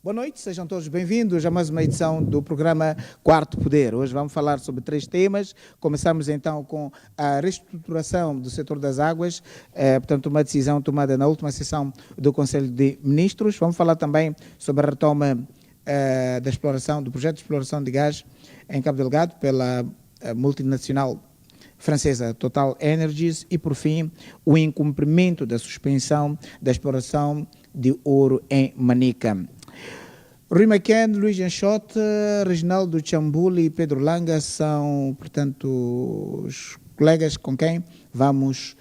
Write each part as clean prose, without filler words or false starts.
Boa noite, sejam todos bem-vindos a mais uma edição do programa Quarto Poder. Hoje vamos falar sobre 3 temas. Começamos então com a reestruturação do setor das águas, portanto uma decisão tomada na última sessão do Conselho de Ministros. Vamos falar também sobre a retoma da exploração, do projeto de exploração de gás em Cabo Delgado pela multinacional francesa Total Energies e, por fim, o incumprimento da suspensão da exploração de ouro em Manica. Rui Macken, Luís Enxote, Reginaldo Chambuli e Pedro Langa são, portanto, os colegas com quem vamos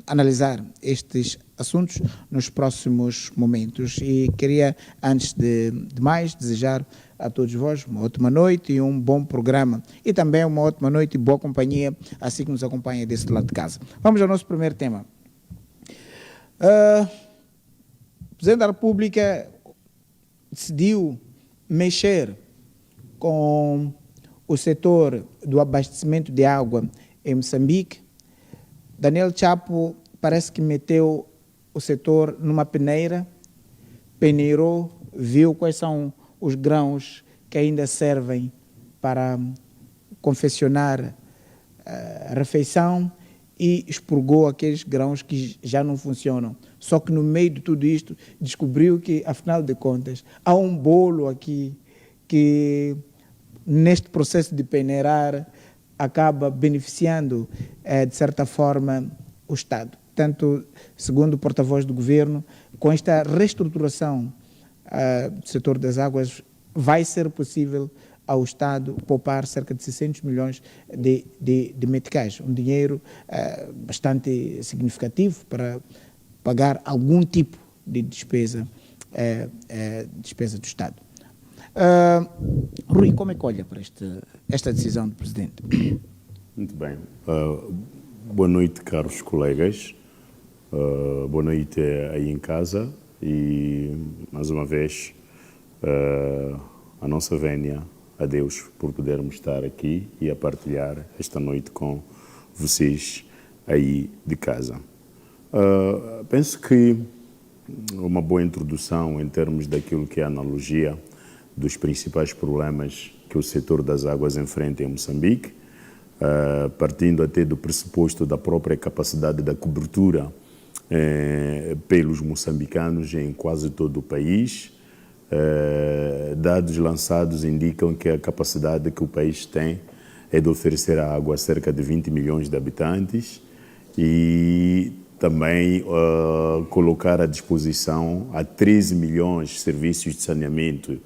analisar estes assuntos nos próximos momentos. E queria, antes de mais, desejar a todos vós uma ótima noite e um bom programa. E também uma ótima noite e boa companhia, assim que nos acompanha desse lado de casa. Vamos ao nosso primeiro tema. O Presidente da República decidiu mexer com o setor do abastecimento de água em Moçambique. Daniel Chapo parece que meteu o setor numa peneira, peneirou, viu quais são os grãos que ainda servem para confeccionar a refeição e expurgou aqueles grãos que já não funcionam. Só que no meio de tudo isto descobriu que, afinal de contas, há um bolo aqui que, neste processo de peneirar, acaba beneficiando, de certa forma, o Estado. Tanto, segundo o porta-voz do Governo, com esta reestruturação do setor das águas, vai ser possível ao Estado poupar cerca de 600 milhões de meticais, um dinheiro bastante significativo para pagar algum tipo de despesa, despesa do Estado. Rui, como é que olha para esta decisão do Presidente? Muito bem. Boa noite, caros colegas. Boa noite aí em casa e, mais uma vez, a nossa vénia a Deus por podermos estar aqui e a partilhar esta noite com vocês aí de casa. Penso que uma boa introdução em termos daquilo que é a analogia dos principais problemas que o setor das águas enfrenta em Moçambique, partindo até do pressuposto da própria capacidade da cobertura pelos moçambicanos em quase todo o país. Dados lançados indicam que a capacidade que o país tem é de oferecer a água a cerca de 20 milhões de habitantes e também colocar à disposição a 13 milhões de serviços de saneamento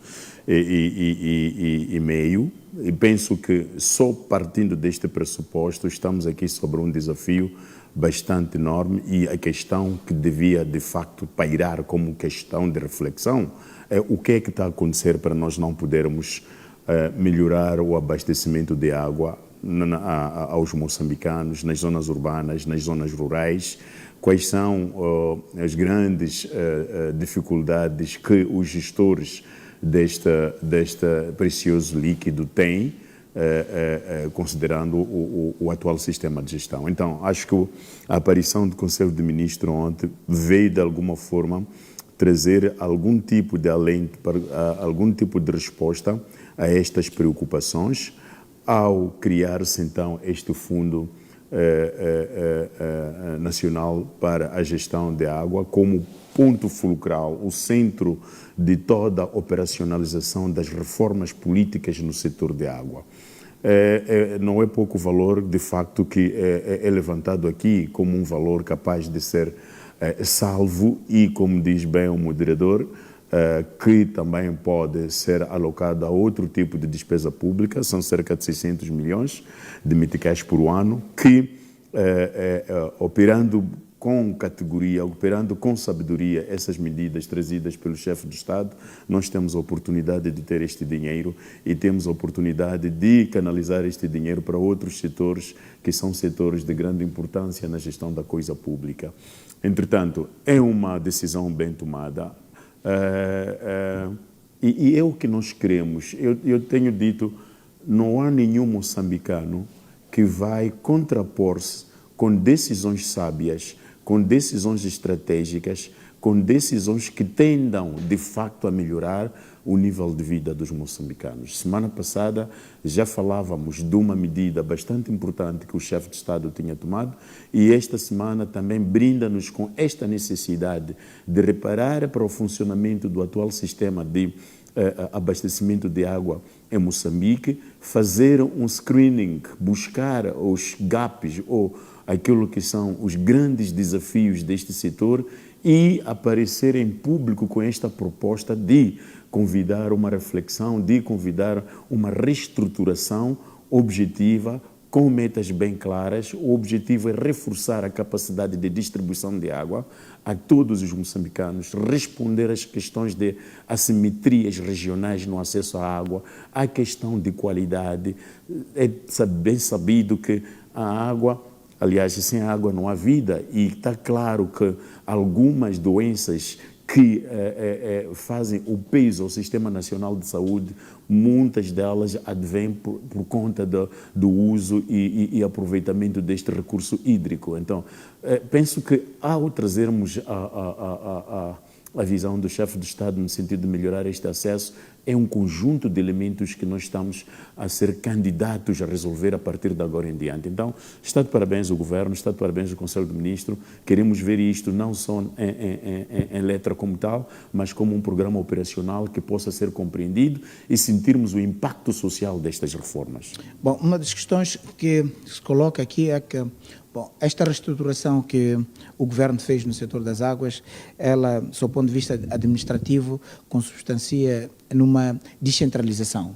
e meio. E penso que só partindo deste pressuposto estamos aqui sobre um desafio bastante enorme e a questão que devia de facto pairar como questão de reflexão é o que é que está a acontecer para nós não podermos melhorar o abastecimento de água aos moçambicanos, nas zonas urbanas, nas zonas rurais. Quais são as grandes dificuldades que os gestores deste precioso líquido têm, considerando o atual sistema de gestão. Então, acho que a aparição do Conselho de Ministros ontem veio, de alguma forma, trazer algum tipo de alento, algum tipo de resposta a estas preocupações, ao criar-se, então, este Fundo Nacional para a Gestão de Água como ponto fulcral, o centro de toda a operacionalização das reformas políticas no setor de água. Não é pouco valor, de facto, que é levantado aqui como um valor capaz de ser salvo e, como diz bem o moderador, que também pode ser alocado a outro tipo de despesa pública, são cerca de 600 milhões de meticais por ano, que, operando com categoria, operando com sabedoria essas medidas trazidas pelo chefe de Estado, nós temos a oportunidade de ter este dinheiro e temos a oportunidade de canalizar este dinheiro para outros setores que são setores de grande importância na gestão da coisa pública. Entretanto, é uma decisão bem tomada e é o que nós queremos. Eu tenho dito, não há nenhum moçambicano que vai contrapor-se com decisões sábias, com decisões estratégicas, com decisões que tendam, de facto, a melhorar o nível de vida dos moçambicanos. Semana passada já falávamos de uma medida bastante importante que o chefe de Estado tinha tomado e esta semana também brinda-nos com esta necessidade de reparar para o funcionamento do atual sistema de abastecimento de água em Moçambique, fazer um screening, buscar os gaps ou aquilo que são os grandes desafios deste setor e aparecer em público com esta proposta de convidar uma reflexão, de convidar uma reestruturação objetiva, com metas bem claras. O objetivo é reforçar a capacidade de distribuição de água a todos os moçambicanos, responder às questões de assimetrias regionais no acesso à água, à questão de qualidade. É bem sabido que a água, aliás, sem água não há vida, e está claro que algumas doenças que fazem o peso ao Sistema Nacional de Saúde, muitas delas advêm por conta do uso e aproveitamento deste recurso hídrico. Então, penso que ao trazermos a visão do chefe de Estado no sentido de melhorar este acesso, é um conjunto de elementos que nós estamos a ser candidatos a resolver a partir de agora em diante. Então, está de parabéns o Governo, está de parabéns o Conselho de Ministros. Queremos ver isto não só em letra como tal, mas como um programa operacional que possa ser compreendido e sentirmos o impacto social destas reformas. Bom, uma das questões que se coloca aqui é que esta reestruturação que o Governo fez no setor das águas, ela, do seu ponto de vista administrativo, consubstancia numa descentralização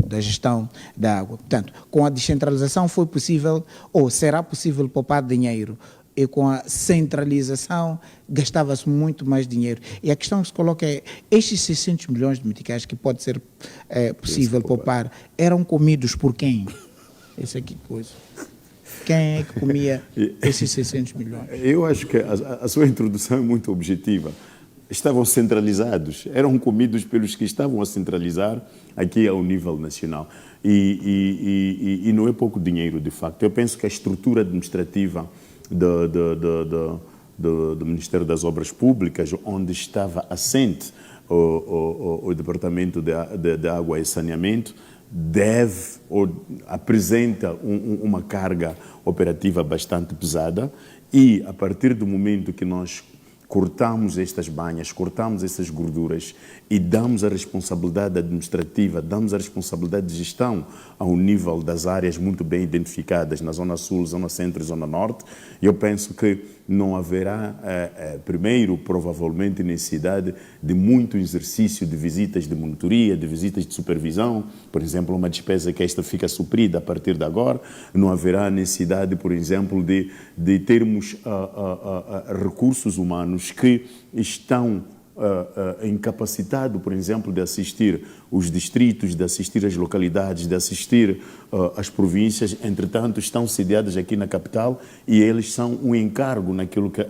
da gestão da água. Portanto, com a descentralização foi possível, ou será possível, poupar dinheiro, e com a centralização gastava-se muito mais dinheiro. E a questão que se coloca é, estes 600 milhões de meticais que pode ser possível poupar, eram comidos por quem? Essa aqui coisa. Quem é que comia esses 600 milhões? Eu acho que a sua introdução é muito objetiva. Estavam centralizados, eram comidos pelos que estavam a centralizar aqui ao nível nacional. E não é pouco dinheiro, de facto. Eu penso que a estrutura administrativa do Ministério das Obras Públicas, onde estava assente o Departamento de Água e Saneamento, deve ou apresenta uma carga operativa bastante pesada e, a partir do momento que nós cortamos estas banhas, cortamos essas gorduras e damos a responsabilidade administrativa, damos a responsabilidade de gestão ao nível das áreas muito bem identificadas, na Zona Sul, Zona Centro e Zona Norte, eu penso que não haverá, primeiro, provavelmente, necessidade de muito exercício de visitas de monitoria, de visitas de supervisão, por exemplo, uma despesa que esta fica suprida a partir de agora, não haverá necessidade, por exemplo, de termos recursos humanos que estão incapacitado, por exemplo, de assistir os distritos, de assistir as localidades, de assistir as províncias, entretanto estão sediadas aqui na capital e eles são um encargo naquilo que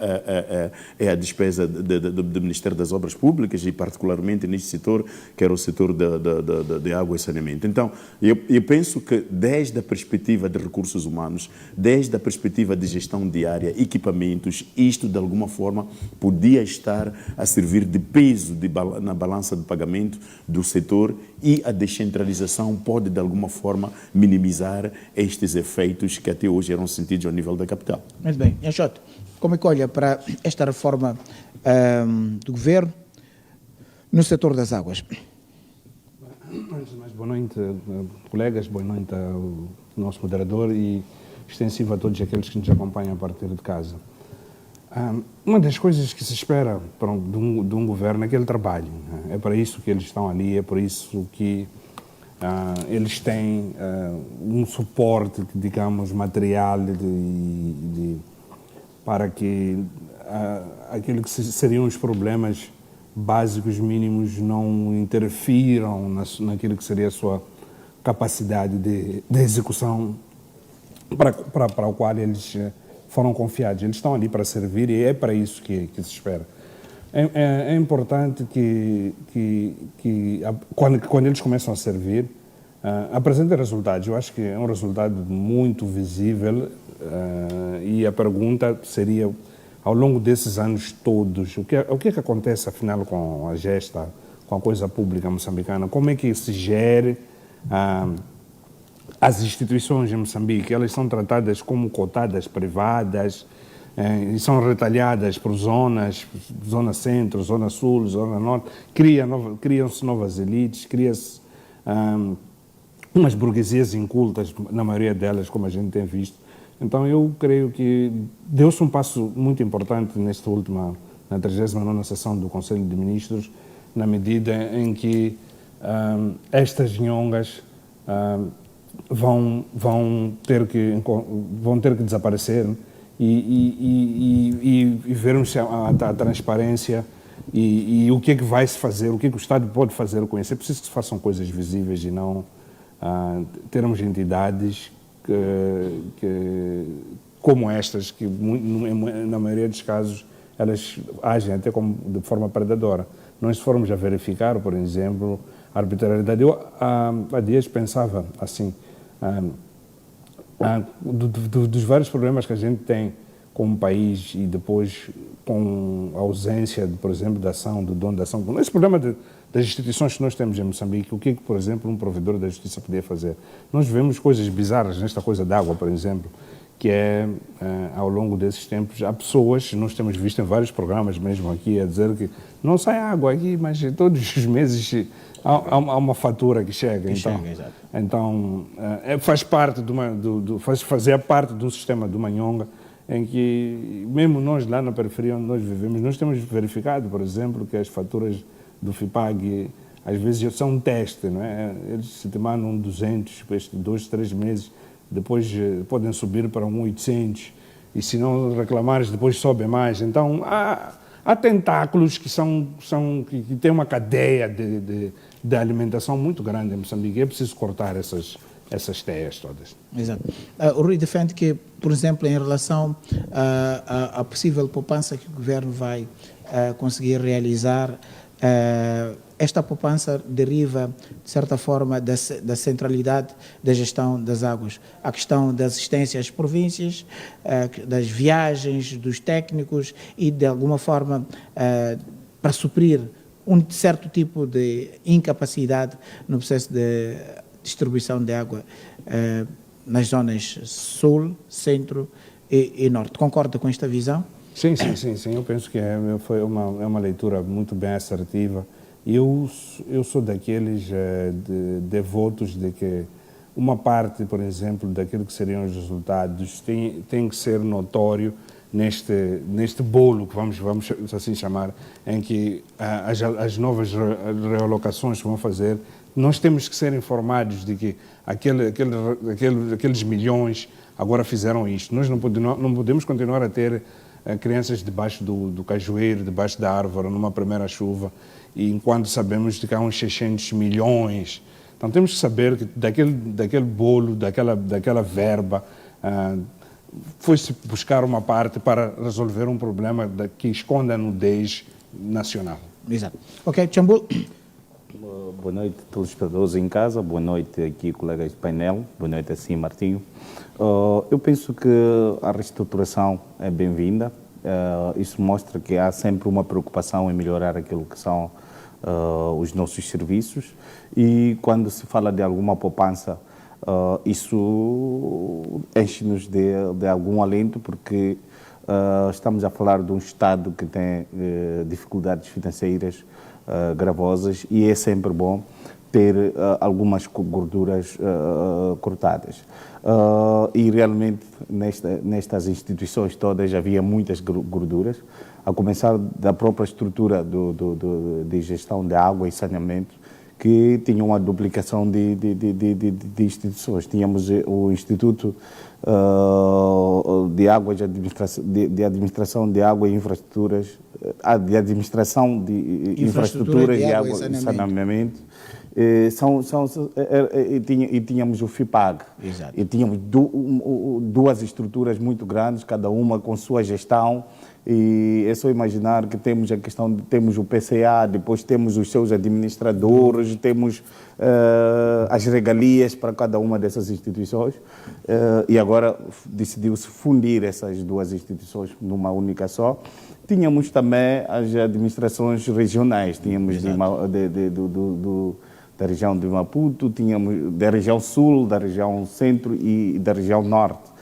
é a despesa do Ministério das Obras Públicas e particularmente neste setor, que era o setor de água e saneamento. Então, eu penso que desde a perspectiva de recursos humanos, desde a perspectiva de gestão diária, equipamentos, isto de alguma forma podia estar a servir de peso na balança de pagamento do setor e a descentralização pode de alguma forma minimizar estes efeitos que até hoje eram sentidos ao nível da capital. Muito bem. Nhaxote, como é que olha para esta reforma do Governo no setor das águas? Antes de mais, boa noite, colegas, boa noite ao nosso moderador e extensivo a todos aqueles que nos acompanham a partir de casa. Uma das coisas que se espera de um governo é que ele trabalhe. É para isso que eles estão ali, é por isso que eles têm um suporte, digamos, material para que aquilo que seriam os problemas básicos mínimos não interfiram naquilo que seria a sua capacidade de execução para o qual eles foram confiados. Eles estão ali para servir e é para isso que se espera. É importante que quando eles começam a servir, apresentem resultados. Eu acho que é um resultado muito visível e a pergunta seria ao longo desses anos todos, o que é que acontece afinal com a gesta, com a coisa pública moçambicana? Como é que se gere as instituições em Moçambique? Elas são tratadas como cotadas privadas e são retalhadas por zonas, zona centro, zona sul, zona norte, criam-se novas elites, cria-se umas burguesias incultas, na maioria delas, como a gente tem visto. Então eu creio que deu-se um passo muito importante na 39ª sessão do Conselho de Ministros, na medida em que estas nhongas vão ter que desaparecer e vermos a transparência e o que é que vai se fazer, o que é que o Estado pode fazer com isso. É preciso que se façam coisas visíveis e não termos entidades como estas, que na maioria dos casos elas agem até como de forma predadora. Nós, se formos a verificar, por exemplo, a arbitrariedade, eu há dias pensava assim, dos vários problemas que a gente tem como país e depois com a ausência, por exemplo, da ação, do dono da ação, esse problema das instituições que nós temos em Moçambique, o que, por exemplo, um provedor da justiça podia fazer? Nós vemos coisas bizarras nesta coisa da água, por exemplo, que ao longo desses tempos, há pessoas, nós temos visto em vários programas mesmo aqui, a dizer que não sai água aqui, mas todos os meses há uma fatura que chega. Então faz parte fazia parte de um sistema de uma nhonga em que, mesmo nós lá na periferia onde nós vivemos, nós temos verificado, por exemplo, que as faturas do FIPAG às vezes são um teste, não é? Eles se te mandam 200, depois de 2, 3 meses, depois podem subir para 800, e se não reclamares, depois sobe mais. Então, há tentáculos que têm uma cadeia de alimentação muito grande em Moçambique. É preciso cortar essas teias todas. Exato. O Rui defende que, por exemplo, em relação à possível poupança que o governo vai conseguir realizar, esta poupança deriva, de certa forma, da centralidade da gestão das águas. A questão da assistência às províncias, das viagens dos técnicos e, de alguma forma, para suprir um certo tipo de incapacidade no processo de distribuição de água nas zonas sul, centro e norte. Concorda com esta visão? Sim. Eu penso que foi uma leitura muito bem assertiva. Eu sou daqueles devotos de que uma parte, por exemplo, daquilo que seriam os resultados tem que ser notório neste bolo, que vamos assim chamar, em que as novas realocações que vão fazer, nós temos que ser informados de que aqueles milhões agora fizeram isto. Nós não podemos continuar a ter crianças debaixo do cajueiro, debaixo da árvore, numa primeira chuva, e enquanto sabemos de que há uns 600 milhões. Então temos que saber que daquele bolo, daquela verba, foi-se buscar uma parte para resolver um problema que esconde a nudez nacional. Exato. Ok, Tchambul. Boa noite, telespectadores em casa, boa noite aqui, colegas de painel, boa noite assim, Martinho. Eu penso que a reestruturação é bem-vinda. Isso mostra que há sempre uma preocupação em melhorar aquilo que são os nossos serviços, e quando se fala de alguma poupança, isso enche-nos de algum alento, porque estamos a falar de um Estado que tem dificuldades financeiras gravosas, e é sempre bom ter algumas gorduras cortadas. E realmente nestas instituições todas havia muitas gorduras, a começar da própria estrutura de gestão de água e saneamento, que tinha uma duplicação de instituições. Tínhamos o Instituto de Água, de Administração de Água e Infraestruturas, de Administração de Infraestruturas de Água e Saneamento. E tínhamos o FIPAG. Exato. E tínhamos duas estruturas muito grandes, cada uma com sua gestão E é só imaginar que temos a questão de temos o PCA, depois temos os seus administradores, temos as regalias para cada uma dessas instituições, e agora decidiu-se fundir essas duas instituições numa única só. Tínhamos também as administrações regionais, tínhamos da região de Maputo, tínhamos da região sul, da região centro e da região norte.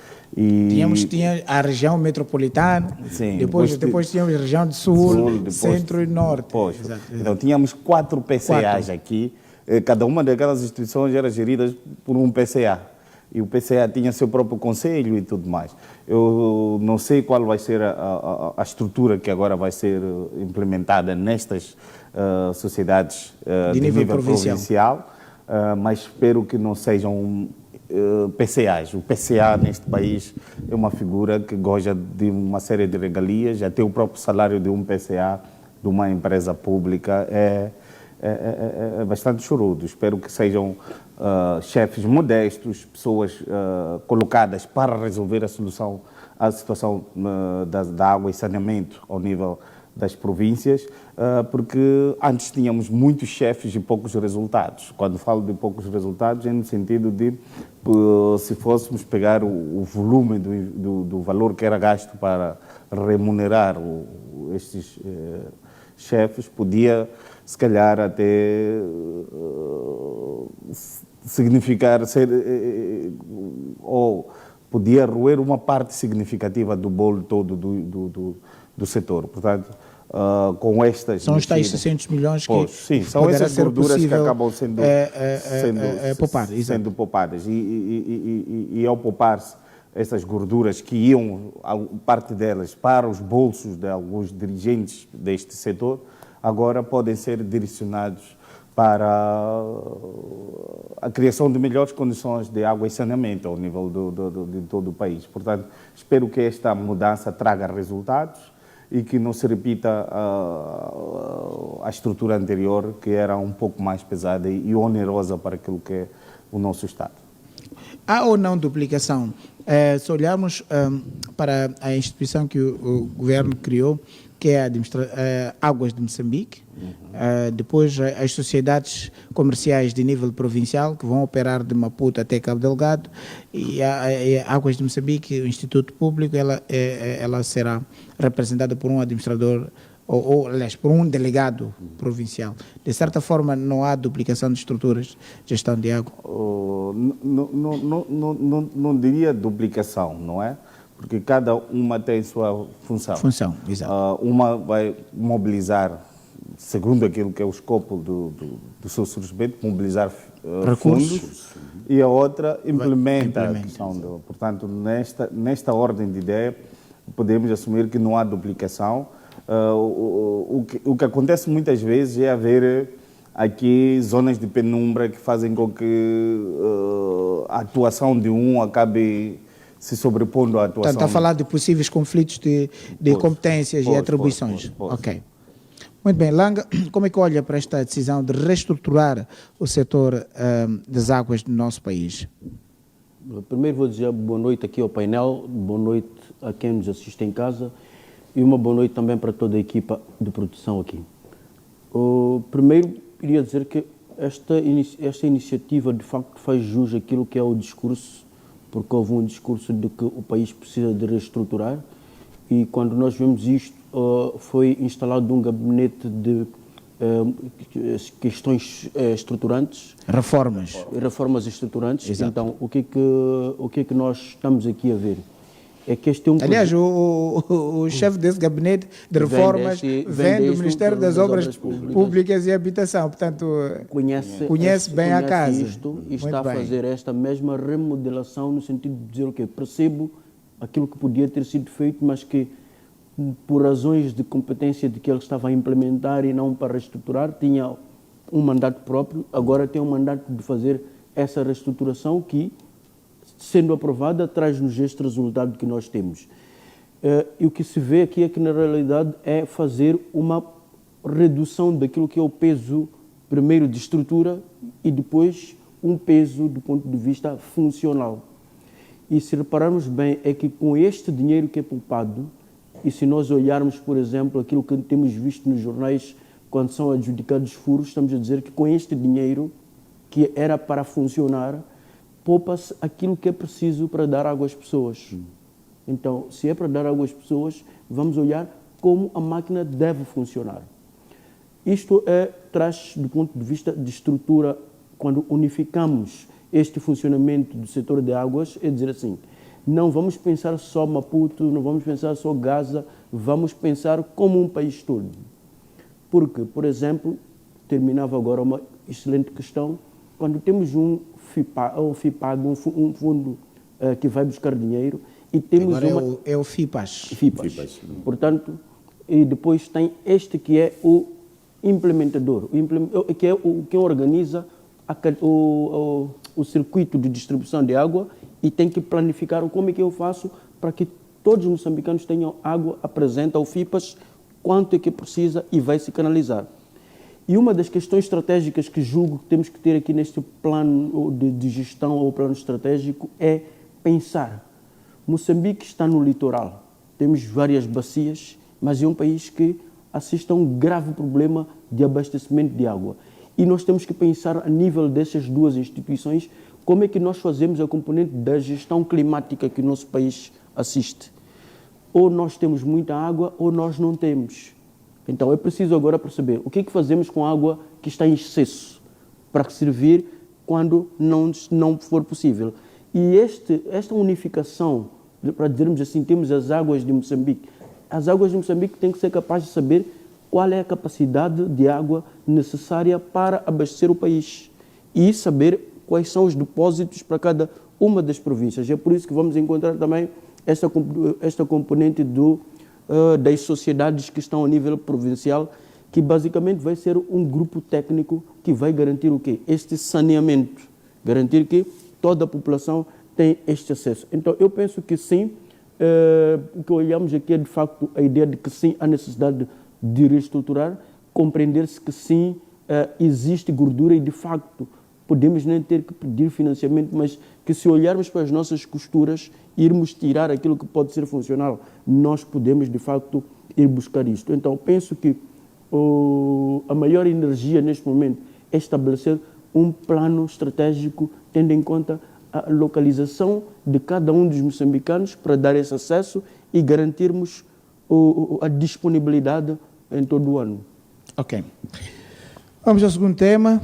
Tinha a região metropolitana, sim, depois tínhamos a região de sul, centro e norte. Então tínhamos 4 PCAs aqui, cada uma daquelas instituições era gerida por um PCA. E o PCA tinha seu próprio conselho e tudo mais. Eu não sei qual vai ser a estrutura que agora vai ser implementada nestas sociedades de nível provincial, mas espero que não sejam PCAs. O PCA neste país é uma figura que goza de uma série de regalias, até o próprio salário de um PCA de uma empresa pública é bastante chorudo. Espero que sejam chefes modestos, pessoas colocadas para resolver a situação da água e saneamento ao nível das províncias, porque antes tínhamos muitos chefes e poucos resultados. Quando falo de poucos resultados, é no sentido de, se fôssemos pegar o volume do valor que era gasto para remunerar estes chefes, podia, se calhar, até significar ou podia roer uma parte significativa do bolo todo do setor. Portanto, com estas... São os tais 600 milhões que sim, são essas gorduras que acabam sendo poupadas. E ao poupar-se essas gorduras que iam, parte delas, para os bolsos de alguns dirigentes deste setor, agora podem ser direcionados para a criação de melhores condições de água e saneamento ao nível de todo o país. Portanto, espero que esta mudança traga resultados e que não se repita a estrutura anterior, que era um pouco mais pesada e onerosa para aquilo que é o nosso Estado. Há ou não duplicação? Se olharmos para a instituição que o governo criou, que é a Águas de Moçambique, depois as sociedades comerciais de nível provincial, que vão operar de Maputo até Cabo Delgado, e a Águas de Moçambique, o Instituto Público, ela será representada por um administrador, aliás, por um delegado provincial. De certa forma, não há duplicação de estruturas de gestão de água? Não diria duplicação, não é? Porque cada uma tem sua função. Exato. Uma vai mobilizar, segundo aquilo que é o escopo do seu surgimento, mobilizar recursos, fundos, e a outra implementa a questão. Portanto, nesta ordem de ideia, podemos assumir que não há duplicação. O que acontece muitas vezes é haver aqui zonas de penumbra que fazem com que a atuação de um acabe se sobrepondo à atuação. Está a falar de possíveis conflitos de competências e atribuições. Ok. Muito bem. Langa, como é que olha para esta decisão de reestruturar o setor das águas do nosso país? Primeiro vou dizer boa noite aqui ao painel, boa noite a quem nos assiste em casa e uma boa noite também para toda a equipa de produção aqui. Primeiro, queria dizer que esta iniciativa de facto faz jus àquilo que é o discurso, porque houve um discurso de que o país precisa de reestruturar e quando nós vemos isto foi instalado um gabinete de questões estruturantes. Reformas estruturantes. Exato. Então, o que é que nós estamos aqui a ver? É que este é um Aliás, o chefe desse gabinete de reformas vem do Ministério das Obras Públicas e Habitação, portanto, conhece bem a casa. E está a fazer esta mesma remodelação no sentido de dizer, ok, percebo aquilo que podia ter sido feito, mas que por razões de competência de que ele estava a implementar e não para reestruturar, tinha um mandato próprio, agora tem um mandato de fazer essa reestruturação que, sendo aprovada, traz-nos este resultado que nós temos. E o que se vê aqui é que, na realidade, é fazer uma redução daquilo que é o peso, primeiro, de estrutura e depois um peso do ponto de vista funcional. E se repararmos bem, é que com este dinheiro que é poupado E se nós olharmos, por exemplo, aquilo que temos visto nos jornais, quando são adjudicados furos, estamos a dizer que com este dinheiro que era para funcionar, poupa-se aquilo que é preciso para dar água às pessoas. Então, se é para dar água às pessoas, vamos olhar como a máquina deve funcionar. Isto traz, do ponto de vista de estrutura, quando unificamos este funcionamento do setor de águas, é dizer assim, não vamos pensar só Maputo, não vamos pensar só Gaza, vamos pensar como um país todo. Porque, por exemplo, terminava agora uma excelente questão, quando temos um FIPAG, um fundo que vai buscar dinheiro, e temos Agora é o FIPAS. FIPAS. Portanto, e depois tem este que é o implementador, que é quem organiza o circuito de distribuição de água e tem que planificar como é que eu faço para que todos os moçambicanos tenham água, apresenta ao FIPAS quanto é que precisa e vai se canalizar. E uma das questões estratégicas que julgo que temos que ter aqui neste plano de gestão ou plano estratégico é pensar. Moçambique está no litoral, temos várias bacias, mas é um país que assiste a um grave problema de abastecimento de água. E nós temos que pensar a nível dessas duas instituições, como é que nós fazemos a componente da gestão climática que o nosso país assiste. Ou nós temos muita água ou nós não temos. Então é preciso agora perceber o que é que fazemos com a água que está em excesso para servir quando não for possível. E esta unificação, para dizermos assim, temos as águas de Moçambique. As águas de Moçambique têm que ser capazes de saber qual é a capacidade de água necessária para abastecer o país e saber quais são os depósitos para cada uma das províncias. É por isso que vamos encontrar também esta componente das sociedades que estão a nível provincial, que basicamente vai ser um grupo técnico que vai garantir o quê? Este saneamento, garantir que toda a população tem este acesso. Então, eu penso que sim, o que olhamos aqui é de facto a ideia de que sim, há necessidade de reestruturar, compreender-se que sim, existe gordura e de facto podemos nem ter que pedir financiamento, mas que se olharmos para as nossas costuras, irmos tirar aquilo que pode ser funcional, nós podemos de facto ir buscar isto. Então penso que a maior energia neste momento é estabelecer um plano estratégico tendo em conta a localização de cada um dos moçambicanos para dar esse acesso e garantirmos a disponibilidade em todo o ano. Ok. Vamos ao segundo tema.